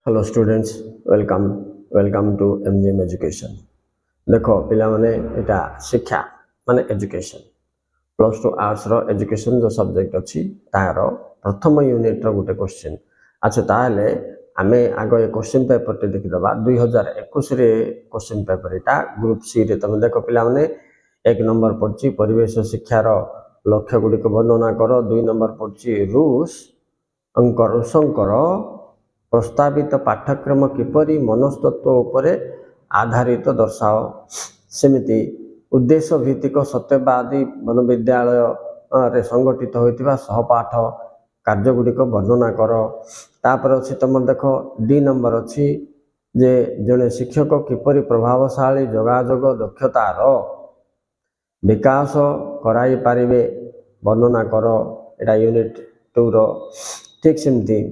Hello students welcome welcome to MGM education. देखो पिला माने एटा शिक्षा माने एजुकेशन प्लस टू आर्ट्स रो एजुकेशन जो सब्जेक्ट अच्छी तार प्रथम यूनिट रो गोटे क्वेश्चन। अच्छा ताहले आमे आगे क्वेश्चन पेपर टे देखि दबा 2021 रे क्वेश्चन पेपर एटा ग्रुप सी रे। तुम देखो पिला माने एक नंबर पड़ची परिवेश शिक्षा रो लक्ष्य गुडी को वर्णना करो। 2 नंबर पड़ची रूस रूसंकर प्रस्तावित पाठ्यक्रम किपरि मनस्तत्व उपरे आधारित दर्शाओ। सेमिति उद्देश्य भित्तिक सत्यवादी मनोविद्यालय रे संगठित होइतिबा सहपाठ कार्य गुडिक वर्णना कर। तापर अछि तुम देखो डी नंबर अछि जे जने शिक्षक किपरि प्रभावशाली जोगाजोग दक्षतार विकास कराई पारिबे वर्णना कर। एटा यूनिट 2 रो। ठीक सेमती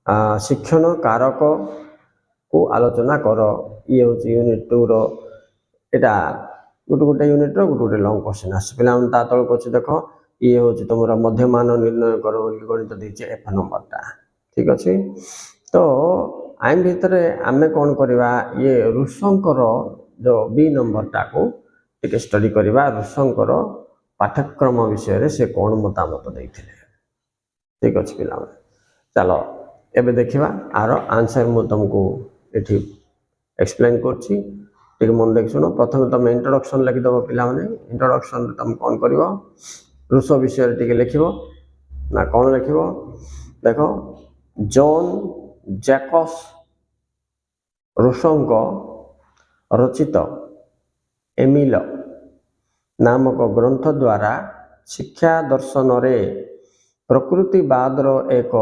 शिक्षण कारक को आलोचना कर। ये होची यूनिट 2 रो। एटा गोटे गोटे यूनिट रो गोटे गोटे लॉन्ग क्वेश्चन आस पिला मन ता तळ कोछि देखो ये होची तुमरा मध्यमान निर्णय कर बोली गणित दैचे एफ नंबर ता। ठीक अछि तो आइन भितरे आमे कोन करबा ये रुसंकर जो बी नंबर ता को एक स्टडी करबा। रुसंकर पाठ्यक्रम विषय रे से कोन मतामत दैथिले। ठीक अछि पिला मन चलो एबे देखिबा आर आंसर मु तुमको एठी एक्सप्लेन करछि। ठीक मन देख सुनो। प्रथम तुम इंट्रोडक्शन लिखि दबो पिला माने। इंट्रोडक्शन तुम कोन करिवो रूस विषय रे टिके लिखिबो ना कोन लिखिबो देखो जॉन जैकस रूसों रचित एमिल नामक ग्रंथ द्वारा शिक्षा दर्शन रे प्रकृतिवाद रो एक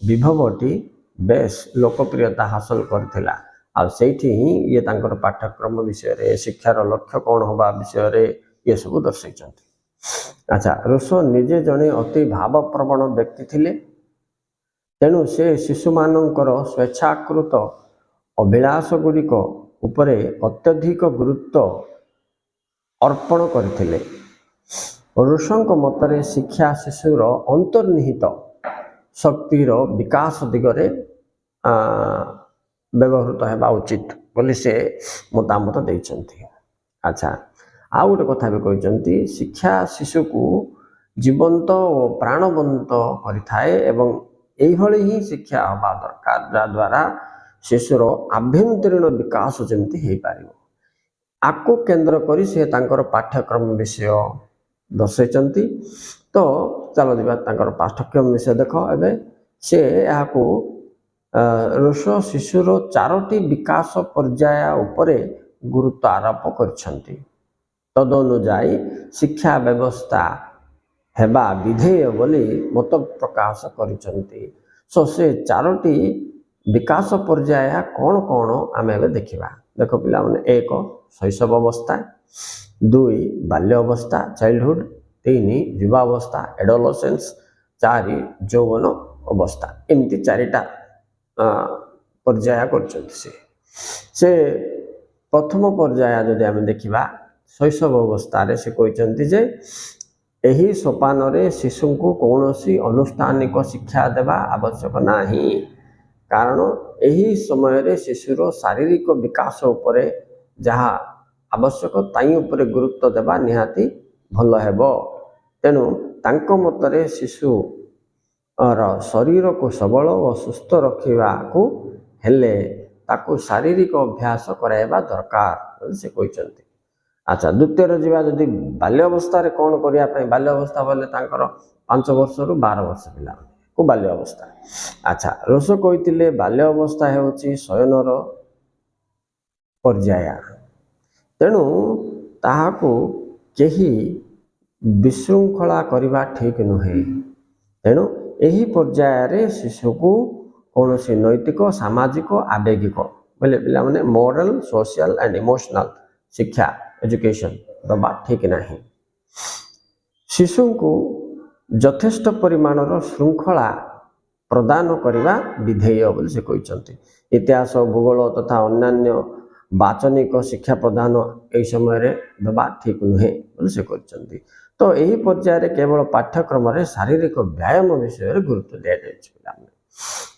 विभवटी बेस लोकप्रियता हासिल करथिला। आ सेठी ही ये तांकर पाठ्यक्रम विषय रे शिक्षार लक्ष्य कौन होबा विषय रे ये सब दर्शाइछन्ति। अच्छा रूसो निजे जने अति भावप्रवण व्यक्ति थिले। तेणु से शिशु मानकर स्वेच्छाकृत अभिलाष गुड़िक उपरे अत्यधिक गुरुत्व अर्पण करथिले। रूसों मतरे शिक्षा शिशुर अंतर्निहित शक्तिर विकास दिगरे व्यवहृत हेबा उचित बोली से मतामत दैछन्ति। अच्छा आ गोटे कथा भी कहते शिक्षा शिशु को जीवंत और प्राणवंत करिथाए एवं एभली ही शिक्षा हवा दरकार द्वारा शिशुर आभ्यंतरीण विकास जमती हो पारिबो। आको केंद्र करी से तांकर पाठ्यक्रम विषय दर्शाइछन्ति। तो चलो दिबा तांकर पाठ्यक्रम विषय देखो एबे से याको रूस शिशुर 4टी विकास पर्याय उपरे गुरुत्व आरोप करछन्ति। तदनुजाई शिक्षा व्यवस्था हेबा विधेय बोली मत प्रकाश करिछन्ति। सो से 4टी विकास पर्याय कौन कौन आमे एबे देखिबा। देखो पिला माने 1 शैशव अवस्था, 2 बाल्य अवस्था चाइल्डहुड, 3 युवावस्था एडोलसेंस, 4 यौवन अवस्था। एमती 4टा पर्याय करछन्ति। से प्रथम पर्याय जदि आमे देखिबा शैशव अवस्था रे से कहछन्ति जे एही सोपान रे शिशु को कौनसी अनुष्ठानिक शिक्षा देवा आवश्यक नाही। कारण एही समय रे शिशुर शारीरिक विकास उपरे जहा आवश्यक ताई उपरे गुरुत्व देवा निहाती भल हेबो। तेणु तांको मतरे शिशु और शरीर को सबल और सुस्थ रखिबा को हेले ताको शारीरिक अभ्यास कराइबा दरकार से कहछन्ति। अच्छा द्वितीय रे जीवा जदि बाल्य अवस्था रे कोन करिया पय बाल्य अवस्था बोले तांकर 5 वर्ष रु 12 वर्ष पिला को बाल्य अवस्था। अच्छा रोस कहितिले बाल्य अवस्था हेउची शयनर पर्याय। तेणु ताहाको केही विशृंखला करिबा ठीक नुहे। तेणु एही पर्याय रे शिशु को कौनसी नैतिक सामाजिक आवेगिक बोले पिला माने मोरल सोशल एंड इमोशनल शिक्षा एजुकेशन दबा ठीक नहीं। शिशु को यथेष्ट परिमाणर श्रृंखला प्रदान करने विधेय बोली से कहते। इतिहास भूगोल तथा अन्यान्य वाचनिक शिक्षा प्रदान यही समय रे दबा ठीक नुहे बोली से कहते। तो यही पर्याय केवल पाठ्यक्रम रे शारीरिक व्यायाम विषय रे गुरुत्व दिया जाए।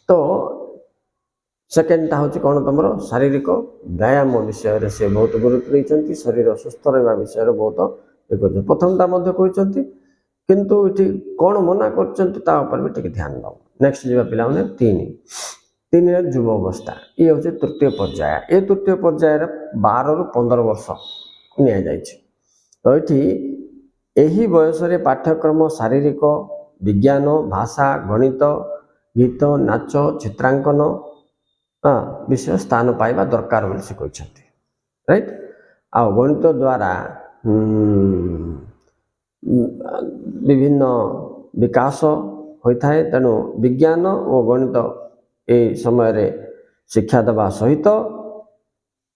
तो सेकेंडटा हूँ कौन तुम शारीरिक व्यायाम विषय से बहुत गुरुत्व देते शरीर सुस्थ रहा विषय बहुत ये प्रथमटा कहते किंतु ये कौन मना कर भी ध्यान दब नेक्स्ट जी पिला तीन युव अवस्था ये हूँ तृतीय पर्याय ये तृतीय पर्याय 12 ରୁ 15 वर्ष नि तो यही बयस पाठ्यक्रम शारीरिक विज्ञान भाषा गणित गीत नाच चित्रांकन विषय स्थान पाइबा दरकार बोली से कहते राइट आ गणित द्वारा विभिन्न विकास होता है तेणु विज्ञान और गणित ए समय रे शिक्षा देवा सहित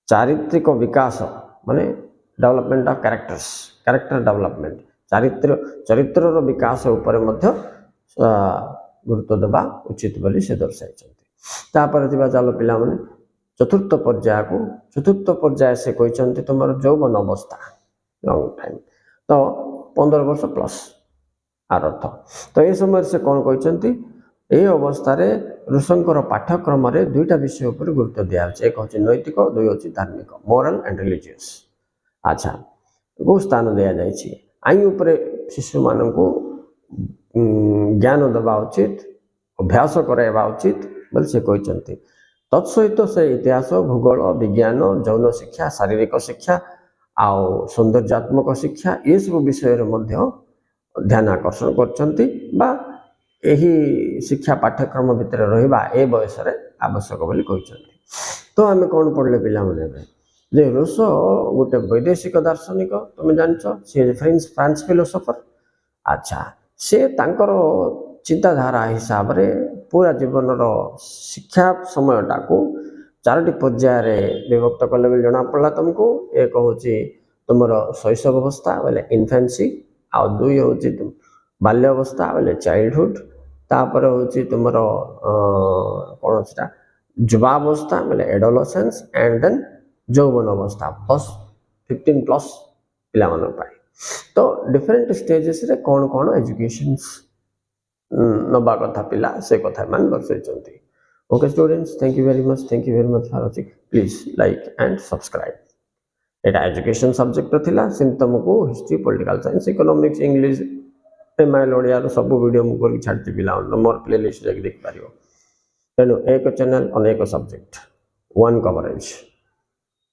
चारित्रिक विकास माने डेवलपमेंट ऑफ कैरेक्टर डेवलपमेंट चरित्र विकास उपर गुरुत्व देवा उचित बोली से दर्शाई तापर चलो पिला माने चतुर्थ पर्याय से कहते तुम यौवन अवस्था लॉन्ग टाइम तो 15 वर्ष प्लस आर अर्थ तो ये समय से कौन कहते ये अवस्था ऋषंकर पाठ्यक्रम दुईटा विषय उपर गुरुत्व दिया एक हूँ नैतिक दुई हूँ धार्मिक मोरल एंड रिलीजियस अच्छा को स्थान दि जाए आई उपर शिशु मान ज्ञान देवा उचित अभ्यास कराइबा उचित बोले से कहते तत्सहित से इतिहास भूगोल विज्ञान जौन शिक्षा शारीरिक शिक्षा आउ सौंदर्यात्मक शिक्षा ये सब विषय ध्यान आकर्षण करछंती बा यही शिक्षा पाठ्यक्रम भितर रहिबा ए बयस आवश्यक बोली कहछंती तो आम कौन पढ़ले पिला माने जे रूसो गोटे वैदेशिक दार्शनिक तुम जानछ से फ्रांस फिलोसोफर अच्छा से तांकर चिंताधारा हिसाब रे पूरा जीवन शिक्षा समयटा को 4टी पर्याय विभक्त कले भी जना पड़ा तुमको एक हूँ तुम शैशव अवस्था बोले इन्फेन्सी आउ दुई हूँ तुम बाल्य अवस्था बोले चाइल्डहुड तापर हूँ तुम कौन से युवावस्था बोले एडोलसेंस एंड देन यौवन अवस्था प्लस 15 प्लस पिला तो डिफरेंट स्टेजेस रे कौन कौन एजुकेशन नबा कथा पिला से कथा मान दर्शाई okay students thank you very much for watching please like and subscribe Etah education subject थिला सिम तुमको history political science economics English MIL Odia सब वीडियो मुझे छाड़ी पिला मोर प्ले लिस्ट जाके देख पार तेणु एक चैनल अनेक सब्जेक्ट वन कवरेज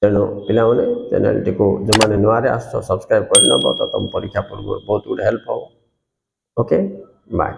तेणु पिला चैनल टी को जो मैंने नुआ आस सब्सक्राइब कर नब तो तुम परीक्षा पूर्व बहुत गुड हेल्प हो ओके बाय।